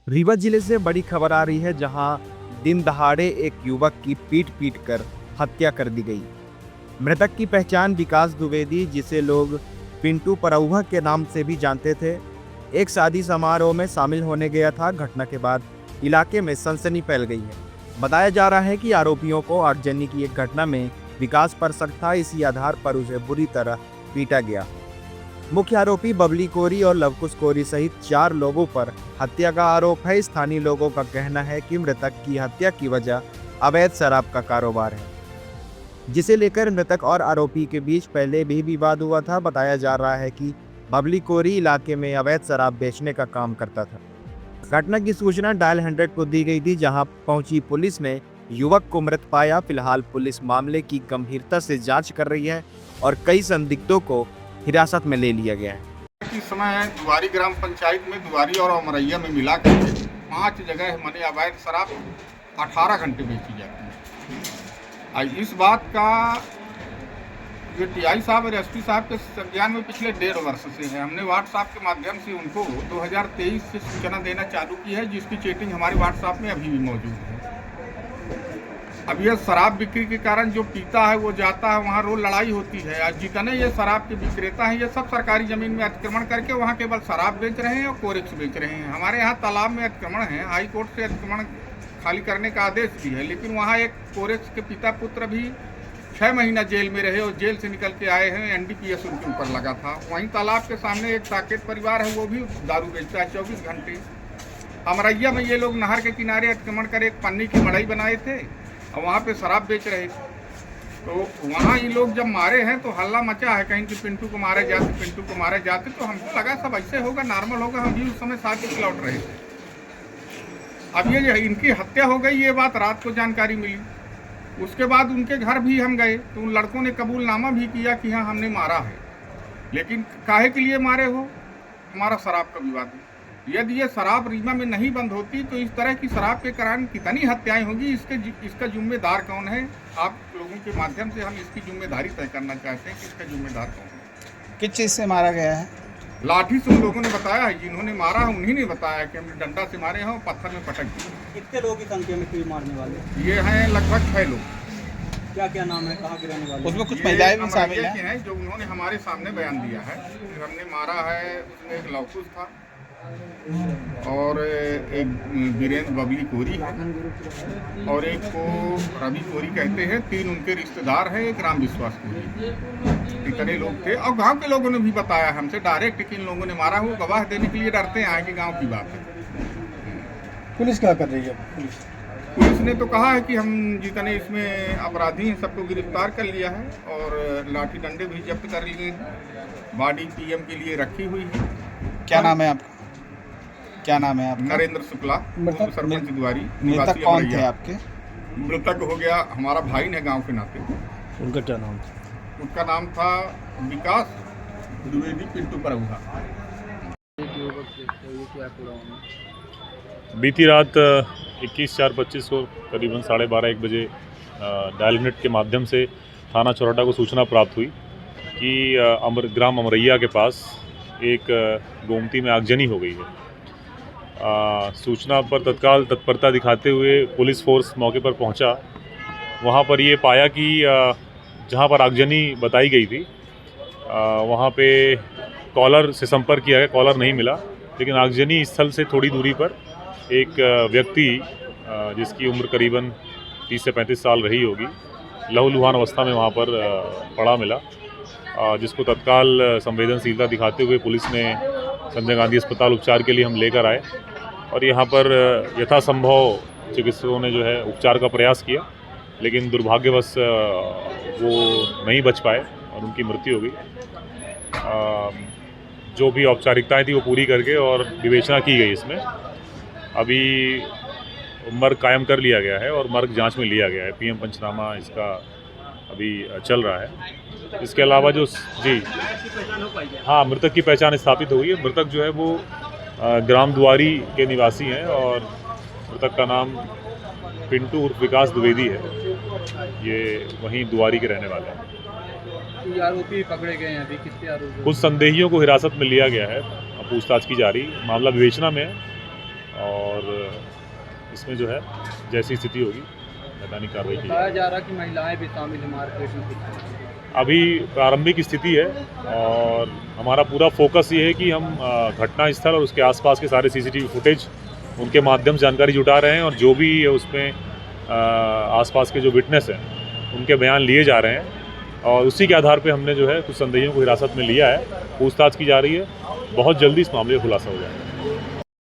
रीवा जिले से बड़ी खबर आ रही है, जहां दिन दहाड़े एक युवक की पीट कर हत्या कर दी गई। मृतक की पहचान विकास द्विवेदी, जिसे लोग पिंटू परौहा के नाम से भी जानते थे, एक शादी समारोह में शामिल होने गया था। घटना के बाद इलाके में सनसनी फैल गई है। बताया जा रहा है कि आरोपियों को आगजनी की एक घटना में विकास पर शक था। इसी आधार पर उसे बुरी तरह पीटा गया। मुख्य आरोपी बबली कोरी और लवकुश कोरी सहित 4 लोगों पर हत्या का आरोप है। स्थानीय लोगों का कहना है कि मृतक की हत्या की वजह अवैध शराब का कारोबार है, जिसे लेकर मृतक और आरोपी के बीच पहले भी विवाद हुआ था। बताया जा रहा है कि बबली कोरी इलाके में अवैध शराब बेचने का काम करता था। घटना की सूचना डायल 100 को दी गई थी, जहां पहुंची पुलिस ने युवक को मृत पाया। फिलहाल पुलिस मामले की गंभीरता से जांच कर रही है और कई संदिग्धों को हिरासत में ले लिया गया है। इस समय दुआरी ग्राम पंचायत में दुआरी और अमरैया में मिला कर 5 जगह मने अवैध शराब 18 घंटे बेची जाती है। इस बात का जो टीआई साहब और एसपी साहब के संज्ञान में पिछले 1.5 वर्ष से है। हमने व्हाट्सएप के माध्यम से उनको 2023 से सूचना देना चालू की है, जिसकी चेटिंग हमारे व्हाट्सएप में अभी भी मौजूद है। अब यह शराब बिक्री के कारण जो पीता है वो जाता है, वहाँ रोज लड़ाई होती है। आज जितने ये शराब के विक्रेता हैं, ये सब सरकारी जमीन में अतिक्रमण करके वहाँ केवल शराब बेच रहे हैं और कोरेक्स बेच रहे हैं। हमारे यहाँ तालाब में अतिक्रमण है, हाई कोर्ट से अतिक्रमण खाली करने का आदेश भी है, लेकिन वहाँ एक कोरेक्स के पिता पुत्र भी 6 महीना जेल में रहे और जेल से निकल के आए हैं। एनडीपीएस उनके ऊपर लगा था। वहीं तालाब के सामने एक साकेत परिवार है, वो भी दारू बेचता है 24 घंटे। अमरैया में ये लोग नहर के किनारे अतिक्रमण कर एक पन्नी की मड़ई बनाए थे और वहाँ पे शराब बेच रहे थे। तो वहाँ ये लोग जब मारे हैं तो हल्ला मचा है, कहीं कि पिंटू को मारे जाते, पिंटू को मारे जाते। तो हमको लगा सब ऐसे होगा, नॉर्मल होगा। हम भी उस समय साथ ही लौट रहे थे। अब ये इनकी हत्या हो गई, ये बात रात को जानकारी मिली। उसके बाद उनके घर भी हम गए तो उन लड़कों ने कबूलनामा भी किया कि हाँ हमने मारा है। लेकिन काहे के लिए मारे हो? हमारा शराब का विवाद है। यदि ये शराब रीवा में नहीं बंद होती तो इस तरह की शराब के कारण कितनी हत्याएं होगी। इसका जिम्मेदार कौन है? आप लोगों के माध्यम से हम इसकी जिम्मेदारी तय करना चाहते हैं कि इसका जिम्मेदार कौन है। किस चीज़ से मारा गया है? लाठी से उन लोगों ने बताया है, जिन्होंने मारा है उन्हीं ने बताया कि हमने डंडा से मारे हैं, पत्थर में पटक दिए। कितने लोगों की संख्या में कोई मारने वाले? ये हैं लगभग 6 लोग। क्या क्या नाम है, कहाँ के रहने वाले? उसमें कुछ महिलाएं भी शामिल हैं जो उन्होंने हमारे सामने बयान दिया है। हमने मारा है, उसमें एक लवकुश था और एक वीरेंद्र बबली कोरी है और एक को रवि कोरी कहते हैं। 3 उनके रिश्तेदार हैं, एक राम विश्वास कोरी। इतने लोग थे और गांव के लोगों ने भी बताया हमसे डायरेक्ट कि इन लोगों ने मारा। वो गवाह देने के लिए डरते हैं कि गांव की बात है। पुलिस क्या कर रही है? पुलिस ने तो कहा है कि हम जितने इसमें अपराधी हैं सबको गिरफ्तार कर लिया है और लाठी डंडे भी जब्त कर लिए हैं। बॉडी पीएम के लिए रखी हुई है। क्या नाम है आपका? क्या नाम है आपका? नरेंद्र शुक्ला, सरपंच दुआरी। मृतक कौन थे आपके? मृतक हो गया हमारा भाई ने गांव के नाते। उनका क्या नाम था? उसका नाम था विकास द्विवेदी पिंटू परौहा। बीती रात 21/4/25 को करीबन 12:30-1 बजे डायल यूनिट के माध्यम से थाना चौराटा को सूचना प्राप्त हुई कि ग्राम अमरैया के पास एक गोमती में आगजनी हो गई है। सूचना पर तत्काल तत्परता दिखाते हुए पुलिस फोर्स मौके पर पहुंचा। वहां पर ये पाया कि जहां पर आगजनी बताई गई थी वहां पे कॉलर से संपर्क किया गया, कॉलर नहीं मिला। लेकिन आगजनी स्थल से थोड़ी दूरी पर एक व्यक्ति जिसकी उम्र करीबन 30 से 35 साल रही होगी, लहूलुहान अवस्था में वहाँ पर पड़ा मिला, जिसको तत्काल संवेदनशीलता दिखाते हुए पुलिस ने संजय गांधी अस्पताल उपचार के लिए हम लेकर आए और यहाँ पर यथासंभव चिकित्सकों ने जो है उपचार का प्रयास किया, लेकिन दुर्भाग्यवश वो नहीं बच पाए और उनकी मृत्यु हो गई। जो भी औपचारिकताएं थी वो पूरी करके और विवेचना की गई। इसमें अभी मर्ग कायम कर लिया गया है और मर्ग जांच में लिया गया है। पीएम पंचनामा इसका अभी चल रहा है। इसके अलावा जो मृतक की पहचान स्थापित हो गई है। मृतक जो है वो ग्राम दुआरी के निवासी हैं और मृतक का नाम पिंटू उर्फ विकास द्विवेदी है। ये वहीं दुआरी के रहने वाले हैं। आरोपी पकड़े गए हैं अभी? कितने आरोपी? कुछ संदेहियों को हिरासत में लिया गया है, पूछताछ की जा रही। मामला विवेचना में है और इसमें जो है जैसी स्थिति होगी मैदानी कार्रवाई की बताया जाएगी। जा रहा कि महिलाएं भी शामिल है मार्केट में कुछ। अभी प्रारंभिक स्थिति है और हमारा पूरा फोकस ये है कि हम घटनास्थल और उसके आसपास के सारे सीसीटीवी फुटेज उनके माध्यम से जानकारी जुटा रहे हैं और जो भी उसमें आसपास के जो विटनेस हैं उनके बयान लिए जा रहे हैं और उसी के आधार पे हमने जो है कुछ संदेहियों को हिरासत में लिया है, पूछताछ की जा रही है। बहुत जल्दी इस मामले का खुलासा हो जाएगा।